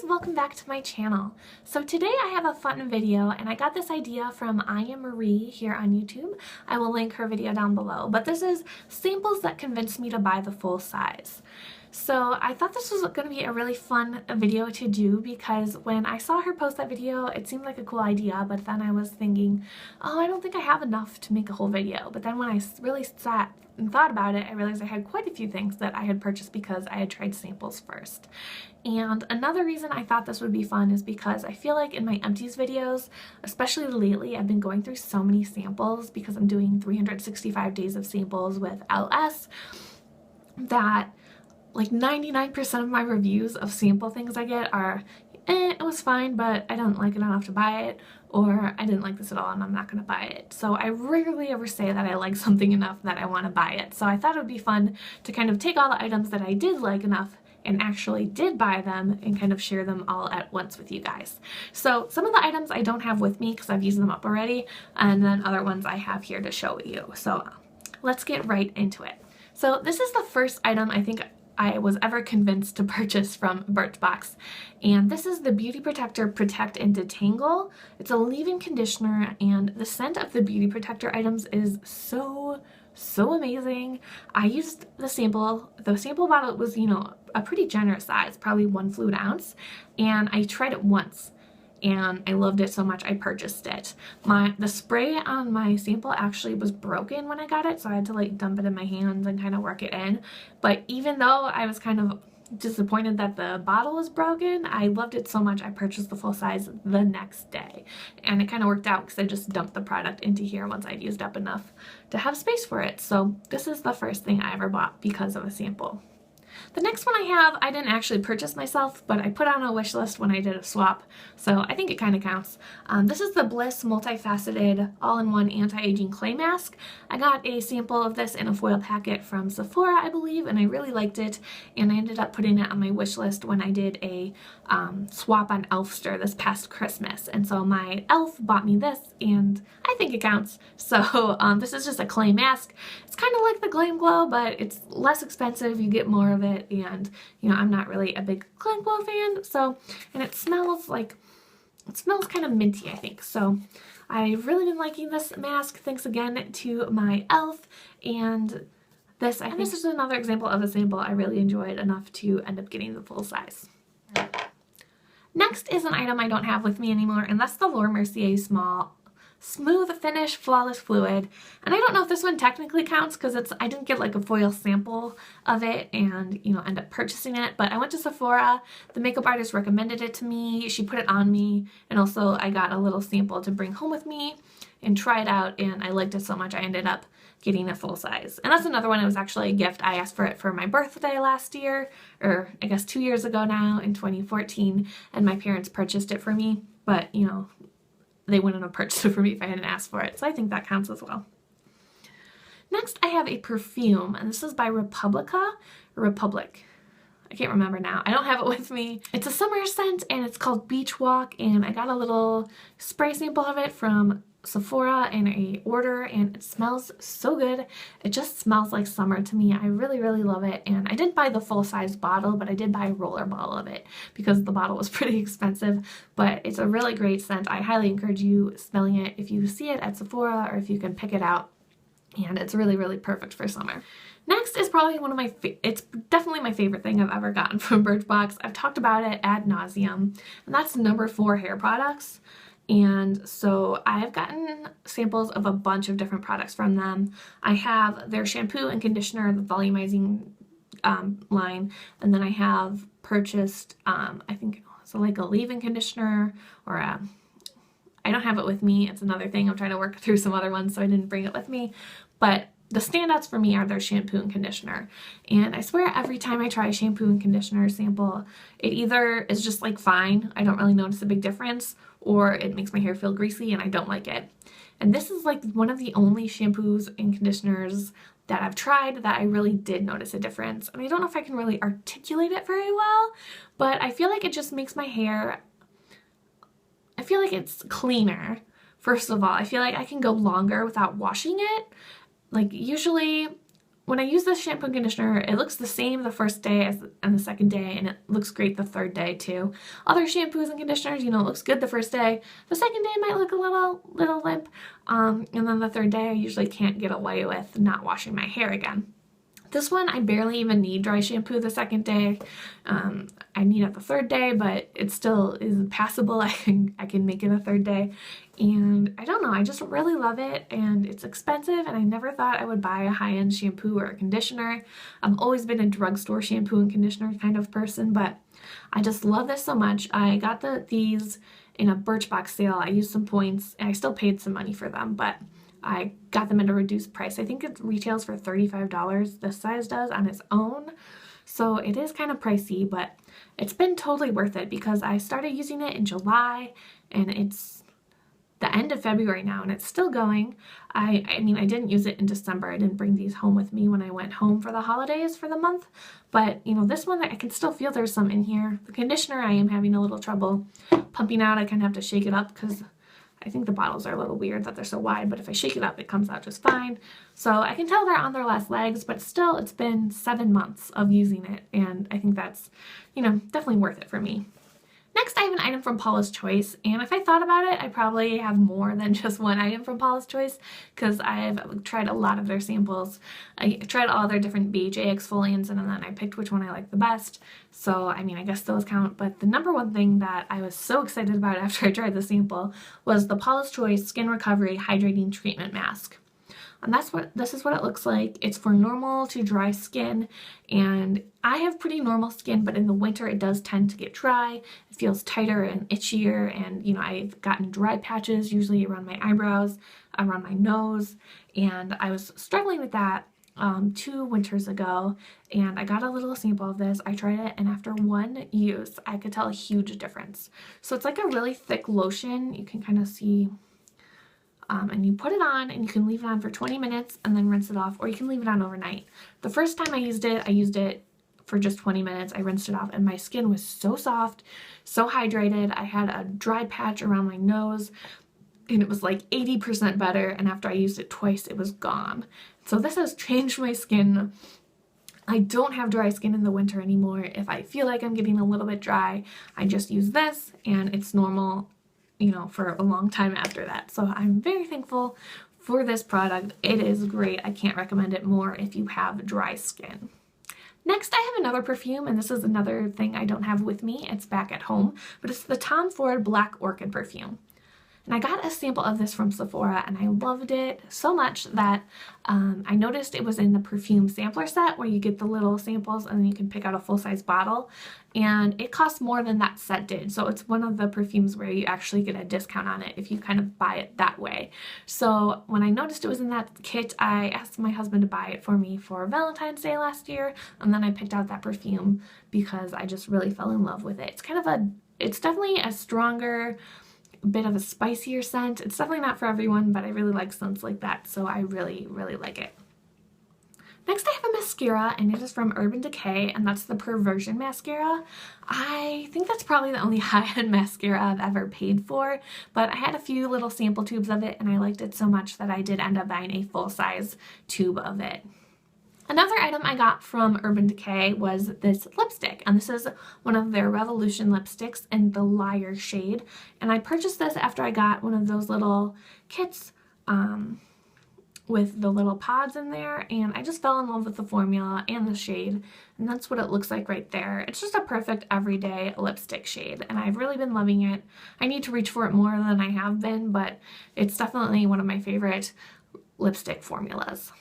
welcome back to my channel. So today I have a fun video and I got this idea from I Am Marie here on YouTube. I will link her video down below, but this is samples that convinced me to buy the full size. So I thought this was going to be a really fun video to do because when I saw her post that video, it seemed like a cool idea, but then I was thinking, oh, I don't think I have enough to make a whole video. But then when I really sat and thought about it, I realized I had quite a few things that I had purchased because I had tried samples first. And another reason I thought this would be fun is because I feel like in my empties videos, especially lately, I've been going through so many samples because I'm doing 365 days of samples with LS that like 99% of my reviews of sample things I get are, it was fine, but I don't like it enough to buy it, or I didn't like this at all and I'm not going to buy it. So I rarely ever say that I like something enough that I want to buy it. So I thought it would be fun to kind of take all the items that I did like enough and actually did buy them and kind of share them all at once with you guys. So some of the items I don't have with me because I've used them up already, and then other ones I have here to show you. So let's get right into it. So this is the first item I think I was ever convinced to purchase from Birchbox, and this is the Beauty Protector Protect and Detangle. It's a leave-in conditioner, and the scent of the Beauty Protector items is so amazing. I used the sample bottle was, you know, a pretty generous size, probably 1 fluid ounce, and I tried it once and I loved it so much I purchased it. The spray on my sample actually was broken when I got it, so I had to like dump it in my hands and kind of work it in. But even though I was kind of disappointed that the bottle was broken, I loved it so much I purchased the full size the next day. And it kind of worked out because I just dumped the product into here once I'd used up enough to have space for it. So this is the first thing I ever bought because of a sample. The next one I have, I didn't actually purchase myself, but I put on a wish list when I did a swap, so I think it kind of counts. This is the Bliss multifaceted all-in-one anti-aging clay mask. I got a sample of this in a foil packet from Sephora, I believe, and I really liked it, and I ended up putting it on my wish list when I did a swap on Elfster this past Christmas. And so my elf bought me this, and I think it counts. So this is just a clay mask. It's kind of like the Glam Glow, but it's less expensive. You get more of it, and you know, I'm not really a big Glam Glow fan, so, and it smells kind of minty, I think. So I've really been liking this mask. Thanks again to my elf, and this is another example of a sample I really enjoyed enough to end up getting the full size. Next is an item I don't have with me anymore, and that's the Mercier Smooth Finish Flawless Fluid. And I don't know if this one technically counts because I didn't get like a foil sample of it and, you know, end up purchasing it. But I went to Sephora, the makeup artist recommended it to me, she put it on me, and also I got a little sample to bring home with me and try it out, and I liked it so much I ended up getting a full size. And that's another one, it was actually a gift. I asked for it for my birthday last year, or I guess 2 years ago now in 2014, and my parents purchased it for me, but you know, they wouldn't have purchased it for me if I hadn't asked for it, so I think that counts as well. Next, I have a perfume, and this is by Republic. I can't remember now. I don't have it with me. It's a summer scent, and it's called Beach Walk, and I got a little spray sample of it from Sephora in a order, and it smells so good. It just smells like summer to me. I really love it, and I didn't buy the full-size bottle, but I did buy a roller bottle of it because the bottle was pretty expensive, but it's a really great scent. I highly encourage you smelling it if you see it at Sephora or if you can pick it out, and it's really perfect for summer. Next is probably it's definitely my favorite thing I've ever gotten from Birchbox. I've talked about it ad nauseum, and that's No. 4 hair products. And so I've gotten samples of a bunch of different products from them. I have their shampoo and conditioner, the volumizing line, and then I have purchased, I think it's like a leave-in conditioner, or I don't have it with me. It's another thing. I'm trying to work through some other ones, so I didn't bring it with me. But the standouts for me are their shampoo and conditioner. And I swear every time I try a shampoo and conditioner sample, it either is just like fine, I don't really notice a big difference, or it makes my hair feel greasy and I don't like it. And this is like one of the only shampoos and conditioners that I've tried that I really did notice a difference. And I don't know if I can really articulate it very well, but I feel like it just makes my hair, I feel like it's cleaner. First of all, I feel like I can go longer without washing it. Like usually when I use this shampoo and conditioner, it looks the same the first day as and the second day, and it looks great the third day too. Other shampoos and conditioners, you know, it looks good the first day. The second day might look a little limp, and then the third day I usually can't get away with not washing my hair again. This one, I barely even need dry shampoo the second day. I need it the third day, but it still is passable. I can make it a third day. And I don't know, I just really love it, and it's expensive, and I never thought I would buy a high-end shampoo or a conditioner. I've always been a drugstore shampoo and conditioner kind of person, but I just love this so much. I got these in a Birchbox sale. I used some points, and I still paid some money for them, but I got them at a reduced price. I think it retails for $35. This size does on its own. So it is kind of pricey, but it's been totally worth it because I started using it in July, and it's the end of February now, and it's still going. I mean, I didn't use it in December. I didn't bring these home with me when I went home for the holidays for the month. But, you know, this one, I can still feel there's some in here. The conditioner, I am having a little trouble pumping out. I kind of have to shake it up because I think the bottles are a little weird that they're so wide, but if I shake it up, it comes out just fine. So I can tell they're on their last legs, but still, it's been 7 months of using it, and I think that's, you know, definitely worth it for me. Next, I have an item from Paulas Choice, and if I thought about it, I probably have more than just one item from Paulas Choice because I've tried a lot of their samples. I tried all their different BHA exfoliants, and then I picked which one I liked the best. So, I mean, I guess those count, but the number one thing that I was so excited about after I tried the sample was the Paulas Choice Skin Recovery Hydrating Treatment Mask. And this is what it looks like. It's for normal to dry skin, and I have pretty normal skin, but in the winter it does tend to get dry. It feels tighter and itchier, and you know, I've gotten dry patches usually around my eyebrows, around my nose, and I was struggling with that 2 winters ago, and I got a little sample of this. I tried it, and after one use I could tell a huge difference. So it's like a really thick lotion. You can kind of see. And you put it on, and you can leave it on for 20 minutes and then rinse it off, or you can leave it on overnight. The first time I used it for just 20 minutes. I rinsed it off, and my skin was so soft, so hydrated. I had a dry patch around my nose, and it was like 80% better, and after I used it twice, it was gone. So this has changed my skin. I don't have dry skin in the winter anymore. If I feel like I'm getting a little bit dry, I just use this, and it's normal, you know, for a long time after that. So I'm very thankful for this product. It is great. I can't recommend it more if you have dry skin. Next, I have another perfume, and this is another thing I don't have with me. It's back at home, but it's the Tom Ford Black Orchid perfume. And I got a sample of this from Sephora, and I loved it so much that I noticed it was in the perfume sampler set where you get the little samples and then you can pick out a full-size bottle. And it costs more than that set did. So it's one of the perfumes where you actually get a discount on it if you kind of buy it that way. So when I noticed it was in that kit, I asked my husband to buy it for me for Valentine's Day last year. And then I picked out that perfume because I just really fell in love with it. It's definitely a stronger, bit of a spicier scent. It's definitely not for everyone, but I really like scents like that, so I really, really like it. Next, I have a mascara, and it is from Urban Decay, and that's the Perversion Mascara. I think that's probably the only high-end mascara I've ever paid for, but I had a few little sample tubes of it, and I liked it so much that I did end up buying a full-size tube of it. Another item I got from Urban Decay was this lipstick, and this is one of their Revolution lipsticks in the Liar shade, and I purchased this after I got one of those little kits with the little pods in there, and I just fell in love with the formula and the shade, and that's what it looks like right there. It's just a perfect everyday lipstick shade, and I've really been loving it. I need to reach for it more than I have been, but it's definitely one of my favorite lipstick formulas.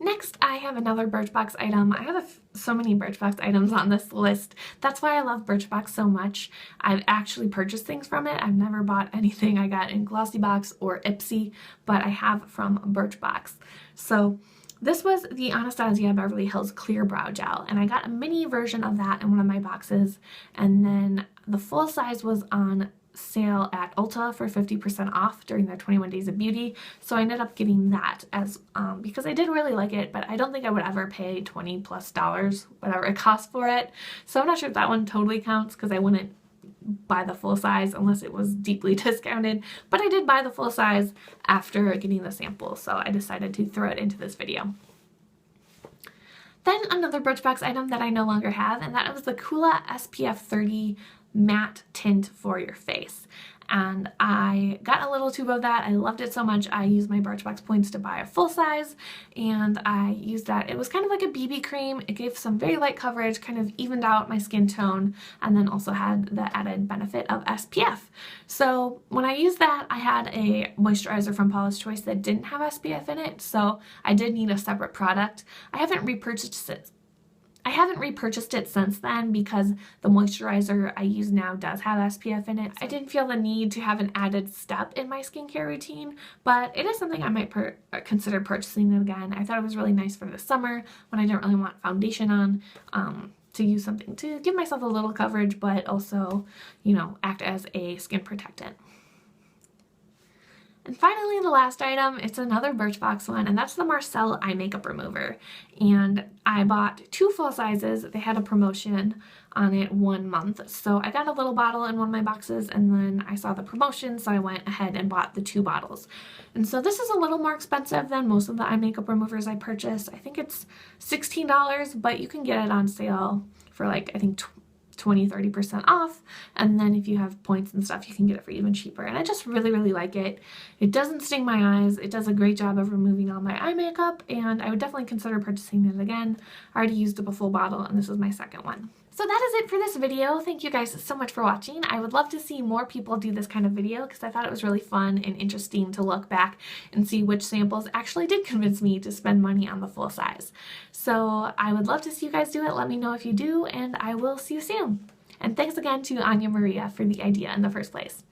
Next, I have another Birchbox item. I have so many Birchbox items on this list. That's why I love Birchbox so much. I've actually purchased things from it. I've never bought anything I got in Glossybox or Ipsy, but I have from Birchbox. So this was the Anastasia Beverly Hills Clear Brow Gel, and I got a mini version of that in one of my boxes, and then the full size was on sale at Ulta for 50% off during their 21 Days of Beauty, so I ended up getting that as because I did really like it, but I don't think I would ever pay $20+, whatever it cost for it. So I'm not sure if that one totally counts because I wouldn't buy the full size unless it was deeply discounted, but I did buy the full size after getting the sample, so I decided to throw it into this video. Then another Birchbox item that I no longer have, and that was the Kula SPF 30 matte tint for your face. And I got a little tube of that. I loved it so much. I used my Birchbox points to buy a full size, and I used that. It was kind of like a BB cream. It gave some very light coverage, kind of evened out my skin tone, and then also had the added benefit of SPF. So when I used that, I had a moisturizer from Paulas Choice that didn't have SPF in it, so I did need a separate product. I haven't repurchased it since then because the moisturizer I use now does have SPF in it. I didn't feel the need to have an added step in my skincare routine, but it is something I might consider purchasing again. I thought it was really nice for the summer when I didn't really want foundation on, to use something to give myself a little coverage, but also, you know, act as a skin protectant. And finally, the last item, it's another Birchbox one, and that's the Mercier eye makeup remover. And I bought 2 full sizes. They had a promotion on it 1 month. So I got a little bottle in one of my boxes, and then I saw the promotion, so I went ahead and bought the 2 bottles. And so this is a little more expensive than most of the eye makeup removers I purchased. I think it's $16, but you can get it on sale for like, I think 20-30% off, and then if you have points and stuff you can get it for even cheaper. And I just really like it. It doesn't sting my eyes, it does a great job of removing all my eye makeup, and I would definitely consider purchasing it again. I already used up a full bottle and this is my second one. So that is it for this video. Thank you guys so much for watching. I would love to see more people do this kind of video because I thought it was really fun and interesting to look back and see which samples actually did convince me to spend money on the full size. So I would love to see you guys do it. Let me know if you do, and I will see you soon. And thanks again to Anya Maria for the idea in the first place.